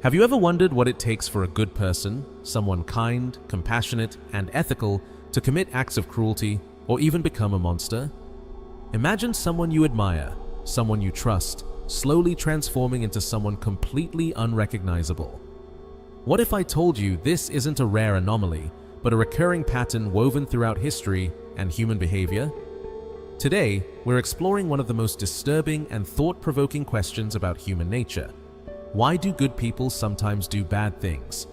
Have you ever wondered what it takes for a good person, someone kind, compassionate, and ethical, to commit acts of cruelty or even become a monster? Imagine someone you admire, someone you trust, slowly transforming into someone completely unrecognizable. What if I told you this isn't a rare anomaly, but a recurring pattern woven throughout history and human behavior? Today, we're exploring one of the most disturbing and thought-provoking questions about human nature. Why do good people sometimes do bad things?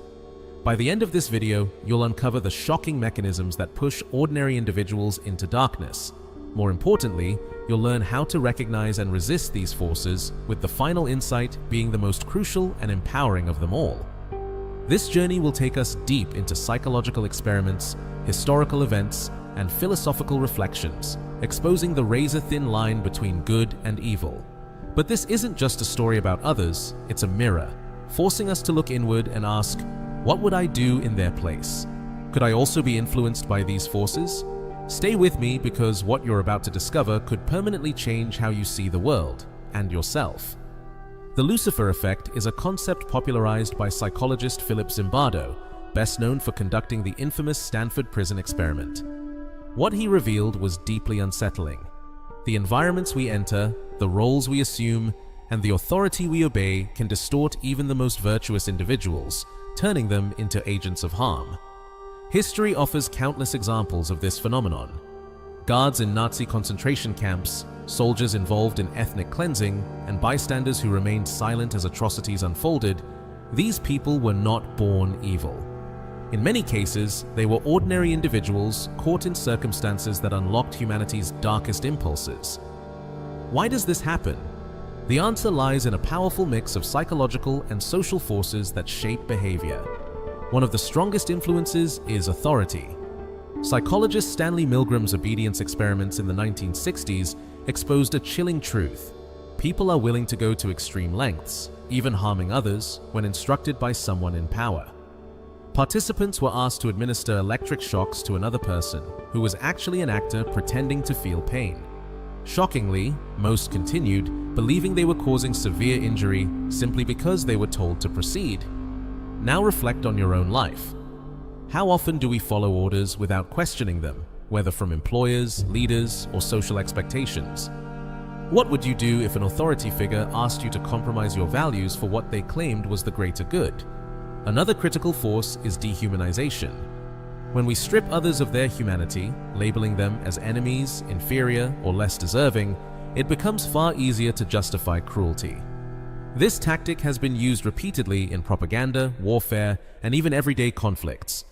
By the end of this video, you'll uncover the shocking mechanisms that push ordinary individuals into darkness. More importantly, you'll learn how to recognize and resist these forces, with the final insight being the most crucial and empowering of them all. This journey will take us deep into psychological experiments, historical events, and philosophical reflections, exposing the razor-thin line between good and evil. But this isn't just a story about others, it's a mirror, forcing us to look inward and ask, what would I do in their place? Could I also be influenced by these forces? Stay with me, because what you're about to discover could permanently change how you see the world and yourself. The Lucifer effect is a concept popularized by psychologist Philip Zimbardo, best known for conducting the infamous Stanford prison experiment. What he revealed was deeply unsettling. The environments we enter, the roles we assume, and the authority we obey can distort even the most virtuous individuals, turning them into agents of harm. History offers countless examples of this phenomenon. Guards in Nazi concentration camps, soldiers involved in ethnic cleansing, and bystanders who remained silent as atrocities unfolded, these people were not born evil. In many cases, they were ordinary individuals caught in circumstances that unlocked humanity's darkest impulses. Why does this happen? The answer lies in a powerful mix of psychological and social forces that shape behavior. One of the strongest influences is authority. Psychologist Stanley Milgram's obedience experiments in the 1960s exposed a chilling truth. People are willing to go to extreme lengths, even harming others, when instructed by someone in power. Participants were asked to administer electric shocks to another person who was actually an actor pretending to feel pain. Shockingly, most continued, believing they were causing severe injury simply because they were told to proceed. Now reflect on your own life. How often do we follow orders without questioning them, whether from employers, leaders, or social expectations? What would you do if an authority figure asked you to compromise your values for what they claimed was the greater good? Another critical force is dehumanization. When we strip others of their humanity, labeling them as enemies, inferior, or less deserving, it becomes far easier to justify cruelty. This tactic has been used repeatedly in propaganda, warfare, and even everyday conflicts.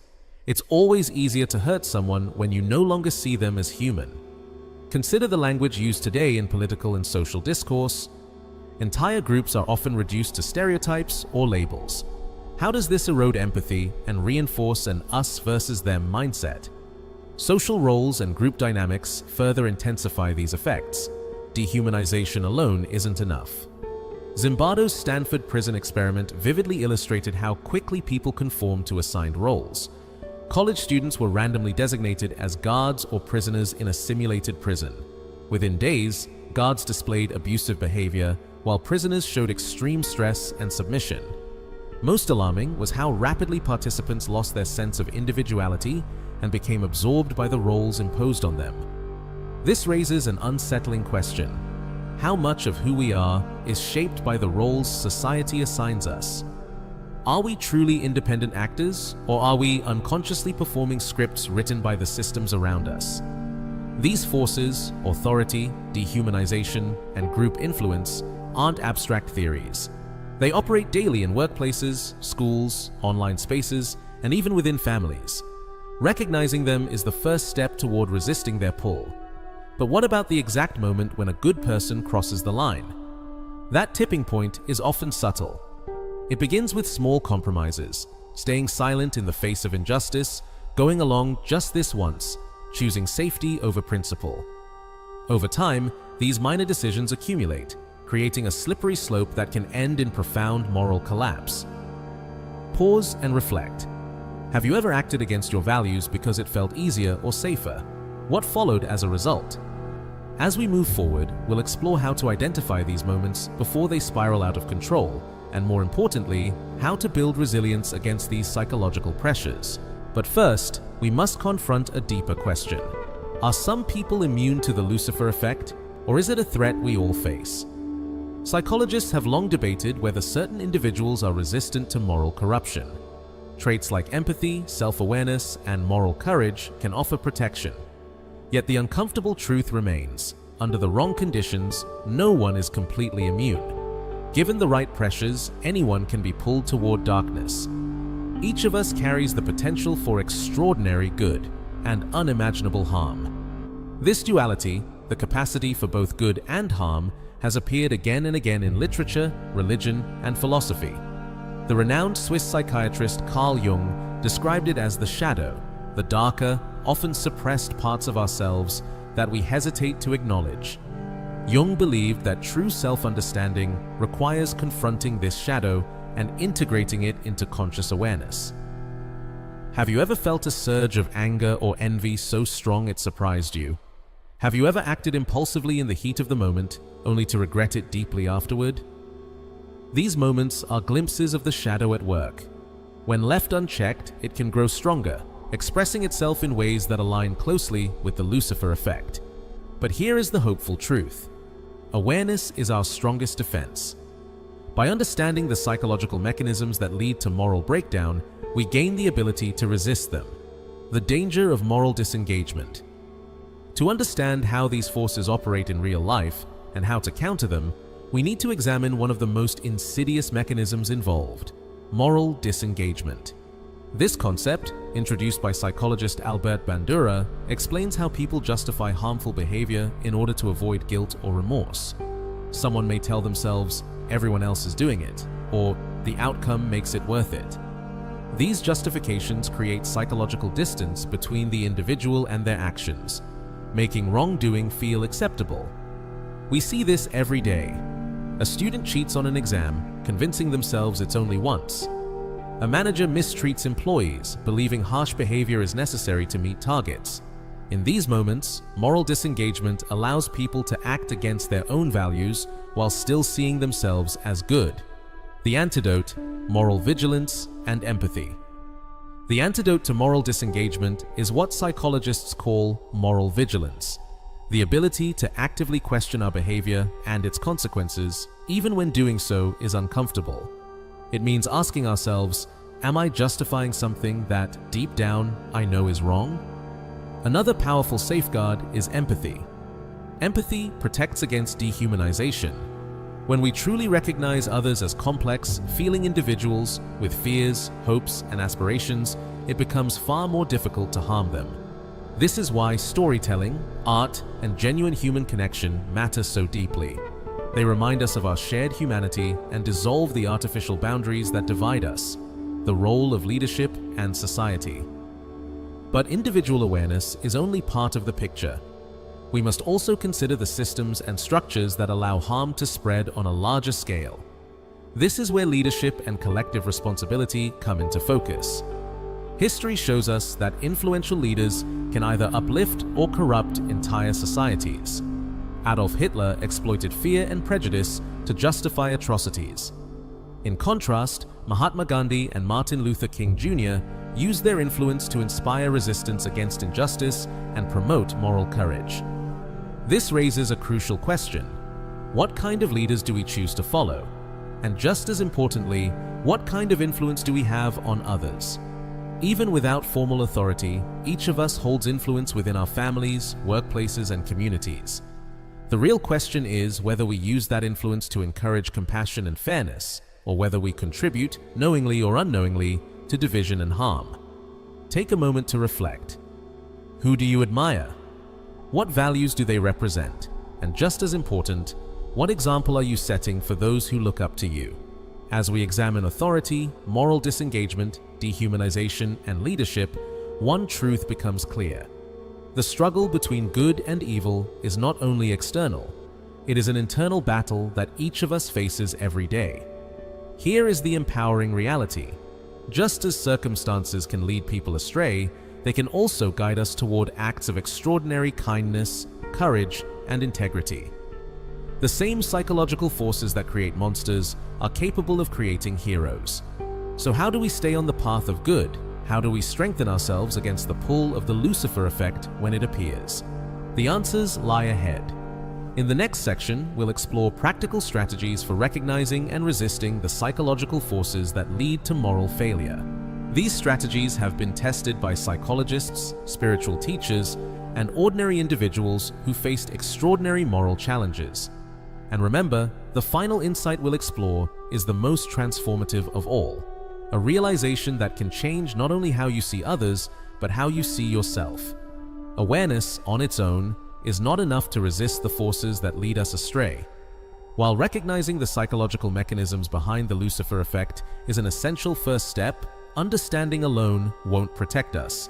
It's always easier to hurt someone when you no longer see them as human. Consider the language used today in political and social discourse. Entire groups are often reduced to stereotypes or labels. How does this erode empathy and reinforce an us versus them mindset? Social roles and group dynamics further intensify these effects. Dehumanization alone isn't enough. Zimbardo's Stanford prison experiment vividly illustrated how quickly people conform to assigned roles. College students were randomly designated as guards or prisoners in a simulated prison. Within days, guards displayed abusive behavior, while prisoners showed extreme stress and submission. Most alarming was how rapidly participants lost their sense of individuality and became absorbed by the roles imposed on them. This raises an unsettling question. How much of who we are is shaped by the roles society assigns us? Are we truly independent actors, or are we unconsciously performing scripts written by the systems around us? These forces, authority, dehumanization, and group influence, aren't abstract theories. They operate daily in workplaces, schools, online spaces, and even within families. Recognizing them is the first step toward resisting their pull. But what about the exact moment when a good person crosses the line? That tipping point is often subtle. It begins with small compromises, staying silent in the face of injustice, going along just this once, choosing safety over principle. Over time, these minor decisions accumulate, creating a slippery slope that can end in profound moral collapse. Pause and reflect. Have you ever acted against your values because it felt easier or safer? What followed as a result? As we move forward, we'll explore how to identify these moments before they spiral out of control and more importantly, how to build resilience against these psychological pressures. But first, we must confront a deeper question. Are some people immune to the Lucifer effect, or is it a threat we all face? Psychologists have long debated whether certain individuals are resistant to moral corruption. Traits like empathy, self-awareness, and moral courage can offer protection. Yet the uncomfortable truth remains. Under the wrong conditions, no one is completely immune. Given the right pressures, anyone can be pulled toward darkness. Each of us carries the potential for extraordinary good and unimaginable harm. This duality, the capacity for both good and harm, has appeared again and again in literature, religion, and philosophy. The renowned Swiss psychiatrist Carl Jung described it as the shadow, the darker, often suppressed parts of ourselves that we hesitate to acknowledge. Jung believed that true self-understanding requires confronting this shadow and integrating it into conscious awareness. Have you ever felt a surge of anger or envy so strong it surprised you? Have you ever acted impulsively in the heat of the moment, only to regret it deeply afterward? These moments are glimpses of the shadow at work. When left unchecked, it can grow stronger, expressing itself in ways that align closely with the Lucifer effect. But here is the hopeful truth. Awareness is our strongest defense. By understanding the psychological mechanisms that lead to moral breakdown, we gain the ability to resist them. The danger of moral disengagement. To understand how these forces operate in real life and how to counter them, we need to examine one of the most insidious mechanisms involved: moral disengagement. This concept, introduced by psychologist Albert Bandura, explains how people justify harmful behavior in order to avoid guilt or remorse. Someone may tell themselves, "Everyone else is doing it," or "The outcome makes it worth it." These justifications create psychological distance between the individual and their actions, making wrongdoing feel acceptable. We see this every day. A student cheats on an exam, convincing themselves it's only once. A manager mistreats employees, believing harsh behavior is necessary to meet targets. In these moments, moral disengagement allows people to act against their own values while still seeing themselves as good. The antidote: moral vigilance and empathy. The antidote to moral disengagement is what psychologists call moral vigilance, the ability to actively question our behavior and its consequences, even when doing so is uncomfortable. It means asking ourselves, am I justifying something that, deep down, I know is wrong? Another powerful safeguard is empathy. Empathy protects against dehumanization. When we truly recognize others as complex, feeling individuals with fears, hopes, and aspirations, it becomes far more difficult to harm them. This is why storytelling, art, and genuine human connection matter so deeply. They remind us of our shared humanity and dissolve the artificial boundaries that divide us, the role of leadership and society. But individual awareness is only part of the picture. We must also consider the systems and structures that allow harm to spread on a larger scale. This is where leadership and collective responsibility come into focus. History shows us that influential leaders can either uplift or corrupt entire societies. Adolf Hitler exploited fear and prejudice to justify atrocities. In contrast, Mahatma Gandhi and Martin Luther King Jr. used their influence to inspire resistance against injustice and promote moral courage. This raises a crucial question: what kind of leaders do we choose to follow? And just as importantly, what kind of influence do we have on others? Even without formal authority, each of us holds influence within our families, workplaces, and communities. The real question is whether we use that influence to encourage compassion and fairness, or whether we contribute, knowingly or unknowingly, to division and harm. Take a moment to reflect. Who do you admire? What values do they represent? And just as important, what example are you setting for those who look up to you? As we examine authority, moral disengagement, dehumanization, and leadership, one truth becomes clear. The struggle between good and evil is not only external, it is an internal battle that each of us faces every day. Here is the empowering reality. Just as circumstances can lead people astray, they can also guide us toward acts of extraordinary kindness, courage, and integrity. The same psychological forces that create monsters are capable of creating heroes. So how do we stay on the path of good? How do we strengthen ourselves against the pull of the Lucifer effect when it appears? The answers lie ahead. In the next section, we'll explore practical strategies for recognizing and resisting the psychological forces that lead to moral failure. These strategies have been tested by psychologists, spiritual teachers, and ordinary individuals who faced extraordinary moral challenges. And remember, the final insight we'll explore is the most transformative of all, a realization that can change not only how you see others, but how you see yourself. Awareness, on its own, is not enough to resist the forces that lead us astray. While recognizing the psychological mechanisms behind the Lucifer effect is an essential first step, understanding alone won't protect us.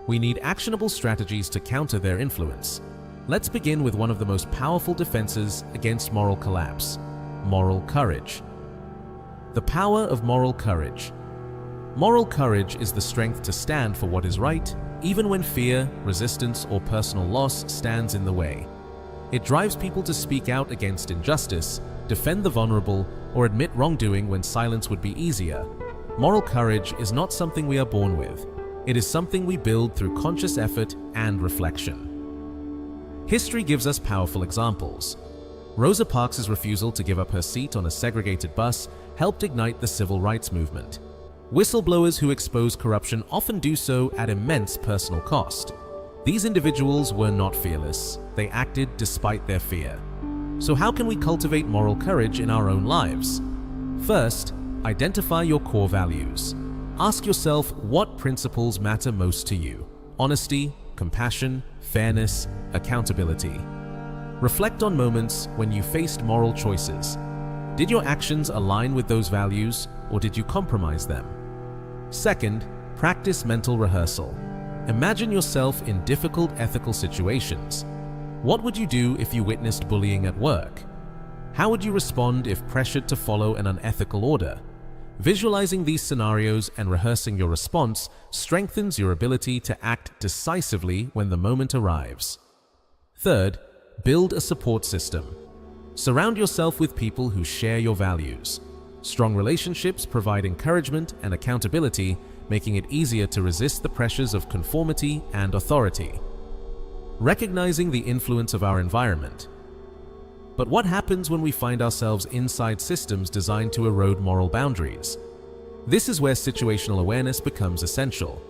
We need actionable strategies to counter their influence. Let's begin with one of the most powerful defenses against moral collapse: moral courage. The power of moral courage. Moral courage is the strength to stand for what is right, even when fear, resistance, or personal loss stands in the way. It drives people to speak out against injustice, defend the vulnerable, or admit wrongdoing when silence would be easier. Moral courage is not something we are born with. It is something we build through conscious effort and reflection. History gives us powerful examples. Rosa Parks' refusal to give up her seat on a segregated bus helped ignite the civil rights movement. Whistleblowers who expose corruption often do so at immense personal cost. These individuals were not fearless. They acted despite their fear. So how can we cultivate moral courage in our own lives? First, identify your core values. Ask yourself what principles matter most to you: honesty, compassion, fairness, accountability. Reflect on moments when you faced moral choices. Did your actions align with those values, or did you compromise them? Second, practice mental rehearsal. Imagine yourself in difficult ethical situations. What would you do if you witnessed bullying at work? How would you respond if pressured to follow an unethical order? Visualizing these scenarios and rehearsing your response strengthens your ability to act decisively when the moment arrives. Third, build a support system. Surround yourself with people who share your values. Strong relationships provide encouragement and accountability, making it easier to resist the pressures of conformity and authority. Recognizing the influence of our environment. But what happens when we find ourselves inside systems designed to erode moral boundaries? This is where situational awareness becomes essential.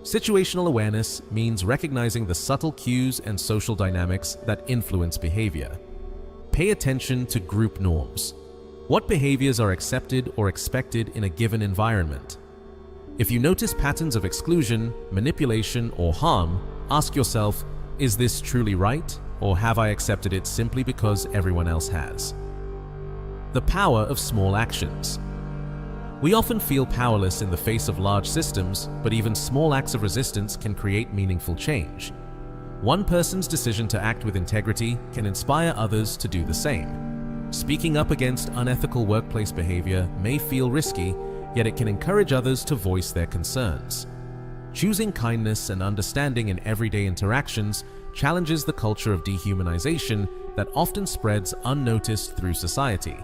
Situational awareness means recognizing the subtle cues and social dynamics that influence behavior. Pay attention to group norms. What behaviors are accepted or expected in a given environment? If you notice patterns of exclusion, manipulation, or harm, ask yourself, is this truly right? Or have I accepted it simply because everyone else has? The power of small actions. We often feel powerless in the face of large systems, but even small acts of resistance can create meaningful change. One person's decision to act with integrity can inspire others to do the same. Speaking up against unethical workplace behavior may feel risky, yet it can encourage others to voice their concerns. Choosing kindness and understanding in everyday interactions challenges the culture of dehumanization that often spreads unnoticed through society.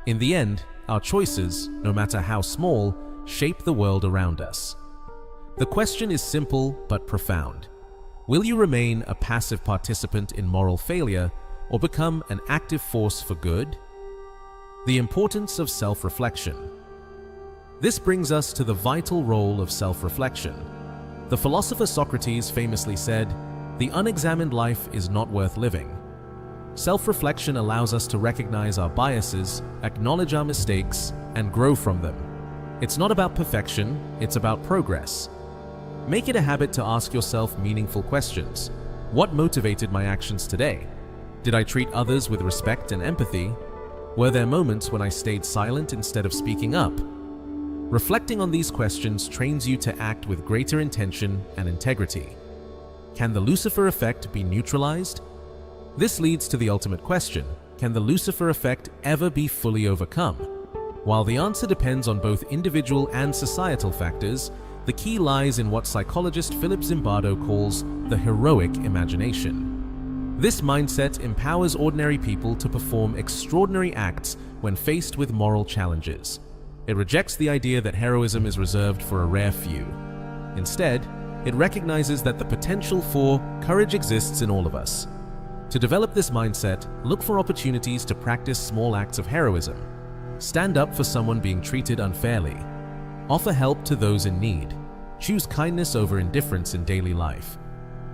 In the end, our choices, no matter how small, shape the world around us. The question is simple but profound. Will you remain a passive participant in moral failure or become an active force for good? The importance of self-reflection. This brings us to the vital role of self-reflection. The philosopher Socrates famously said, "The unexamined life is not worth living." Self-reflection allows us to recognize our biases, acknowledge our mistakes, and grow from them. It's not about perfection, it's about progress. Make it a habit to ask yourself meaningful questions. What motivated my actions today? Did I treat others with respect and empathy? Were there moments when I stayed silent instead of speaking up? Reflecting on these questions trains you to act with greater intention and integrity. Can the Lucifer effect be neutralized? This leads to the ultimate question: can the Lucifer effect ever be fully overcome? While the answer depends on both individual and societal factors, the key lies in what psychologist Philip Zimbardo calls the heroic imagination. This mindset empowers ordinary people to perform extraordinary acts when faced with moral challenges. It rejects the idea that heroism is reserved for a rare few. Instead, it recognizes that the potential for courage exists in all of us. To develop this mindset, look for opportunities to practice small acts of heroism. Stand up for someone being treated unfairly. Offer help to those in need. Choose kindness over indifference in daily life.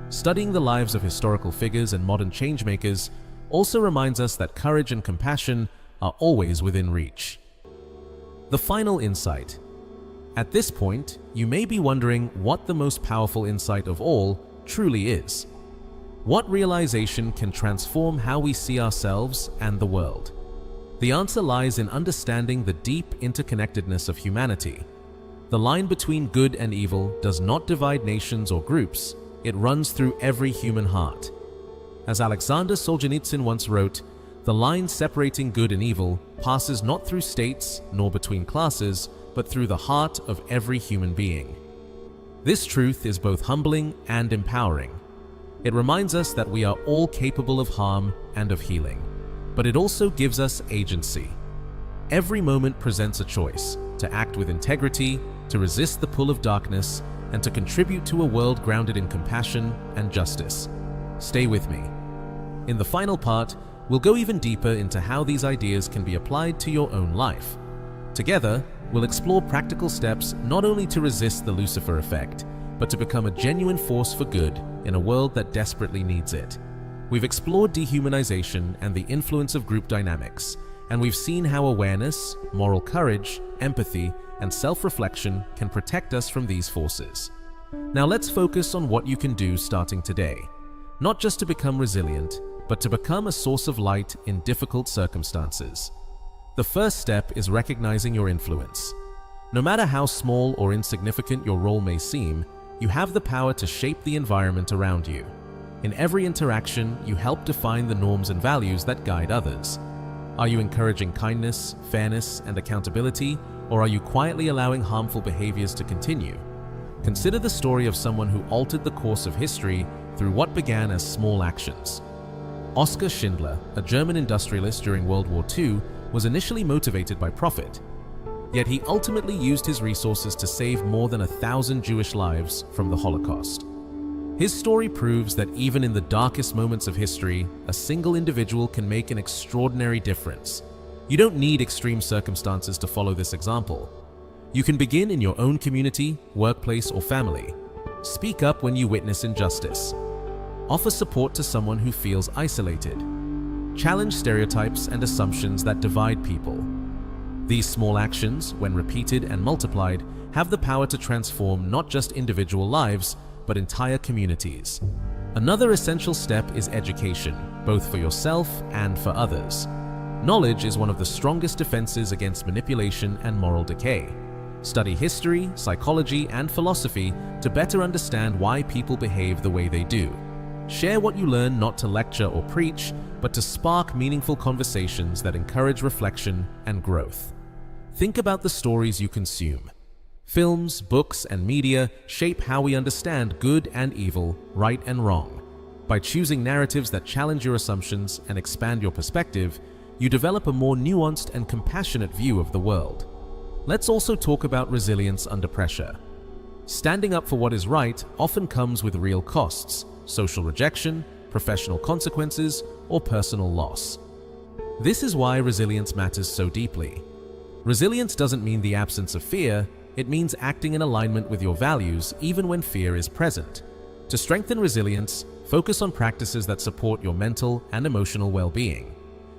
Studying the lives of historical figures and modern changemakers also reminds us that courage and compassion are always within reach. The final insight. At this point, you may be wondering what the most powerful insight of all truly is. What realization can transform how we see ourselves and the world? The answer lies in understanding the deep interconnectedness of humanity. The line between good and evil does not divide nations or groups, it runs through every human heart. As Alexander Solzhenitsyn once wrote, the line separating good and evil passes not through states nor between classes, but through the heart of every human being. This truth is both humbling and empowering. It reminds us that we are all capable of harm and of healing, but it also gives us agency. Every moment presents a choice to act with integrity, to resist the pull of darkness, and to contribute to a world grounded in compassion and justice. Stay with me. In the final part, we'll go even deeper into how these ideas can be applied to your own life. Together, we'll explore practical steps not only to resist the Lucifer effect, but to become a genuine force for good in a world that desperately needs it. We've explored dehumanization and the influence of group dynamics, and we've seen how awareness, moral courage, empathy, and self-reflection can protect us from these forces. Now let's focus on what you can do starting today, not just to become resilient, but to become a source of light in difficult circumstances. The first step is recognizing your influence. No matter how small or insignificant your role may seem, you have the power to shape the environment around you. In every interaction, you help define the norms and values that guide others. Are you encouraging kindness, fairness, and accountability, or are you quietly allowing harmful behaviors to continue? Consider the story of someone who altered the course of history through what began as small actions. Oskar Schindler, a German industrialist during World War II, was initially motivated by profit. Yet he ultimately used his resources to save more than 1,000 Jewish lives from the Holocaust. His story proves that even in the darkest moments of history, a single individual can make an extraordinary difference. You don't need extreme circumstances to follow this example. You can begin in your own community, workplace, or family. Speak up when you witness injustice. Offer support to someone who feels isolated. Challenge stereotypes and assumptions that divide people. These small actions, when repeated and multiplied, have the power to transform not just individual lives, but entire communities. Another essential step is education, both for yourself and for others. Knowledge is one of the strongest defenses against manipulation and moral decay. Study history, psychology, and philosophy to better understand why people behave the way they do. Share what you learn not to lecture or preach, but to spark meaningful conversations that encourage reflection and growth. Think about the stories you consume. Films, books, and media shape how we understand good and evil, right and wrong. By choosing narratives that challenge your assumptions and expand your perspective, you develop a more nuanced and compassionate view of the world. Let's also talk about resilience under pressure. Standing up for what is right often comes with real costs: social rejection, professional consequences, or personal loss. This is why resilience matters so deeply. Resilience doesn't mean the absence of fear, it means acting in alignment with your values even when fear is present. To strengthen resilience, focus on practices that support your mental and emotional well-being.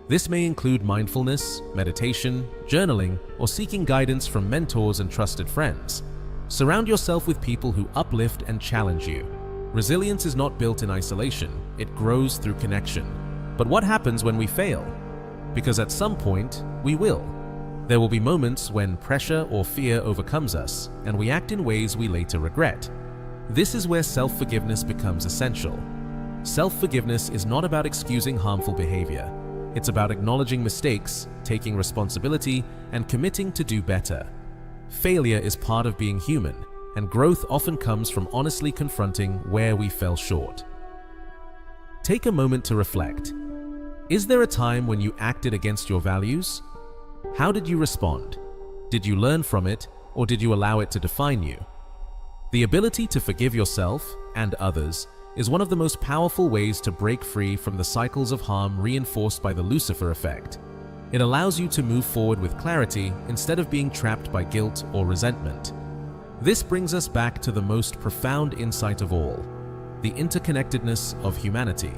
This may include mindfulness, meditation, journaling, or seeking guidance from mentors and trusted friends. Surround yourself with people who uplift and challenge you. Resilience is not built in isolation, it grows through connection. But what happens when we fail? Because at some point, we will. There will be moments when pressure or fear overcomes us, and we act in ways we later regret. This is where self-forgiveness becomes essential. Self-forgiveness is not about excusing harmful behavior. It's about acknowledging mistakes, taking responsibility, and committing to do better. Failure is part of being human, and growth often comes from honestly confronting where we fell short. Take a moment to reflect. Is there a time when you acted against your values? How did you respond? Did you learn from it, or did you allow it to define you? The ability to forgive yourself and others is one of the most powerful ways to break free from the cycles of harm reinforced by the Lucifer effect. It allows you to move forward with clarity instead of being trapped by guilt or resentment. This brings us back to the most profound insight of all, the interconnectedness of humanity.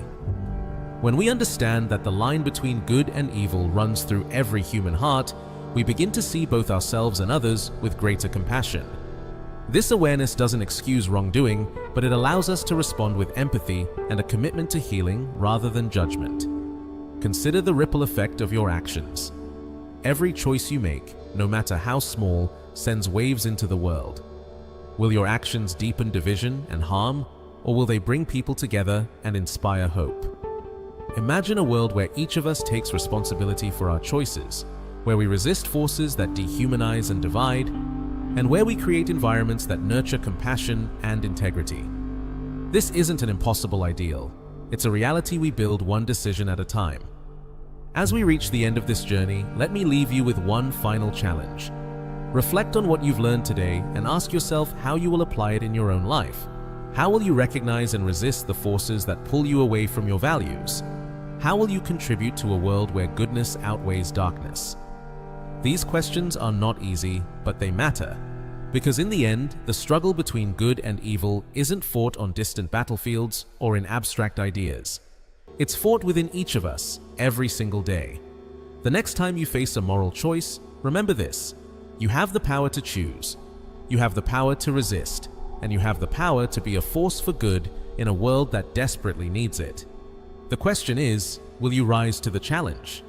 When we understand that the line between good and evil runs through every human heart, we begin to see both ourselves and others with greater compassion. This awareness doesn't excuse wrongdoing, but it allows us to respond with empathy and a commitment to healing rather than judgment. Consider the ripple effect of your actions. Every choice you make, no matter how small, sends waves into the world. Will your actions deepen division and harm, or will they bring people together and inspire hope? Imagine a world where each of us takes responsibility for our choices, where we resist forces that dehumanize and divide, and where we create environments that nurture compassion and integrity. This isn't an impossible ideal. It's a reality we build one decision at a time. As we reach the end of this journey, let me leave you with one final challenge. Reflect on what you've learned today and ask yourself how you will apply it in your own life. How will you recognize and resist the forces that pull you away from your values? How will you contribute to a world where goodness outweighs darkness? These questions are not easy, but they matter. Because in the end, the struggle between good and evil isn't fought on distant battlefields or in abstract ideas. It's fought within each of us, every single day. The next time you face a moral choice, remember this: you have the power to choose, you have the power to resist, and you have the power to be a force for good in a world that desperately needs it. The question is, will you rise to the challenge?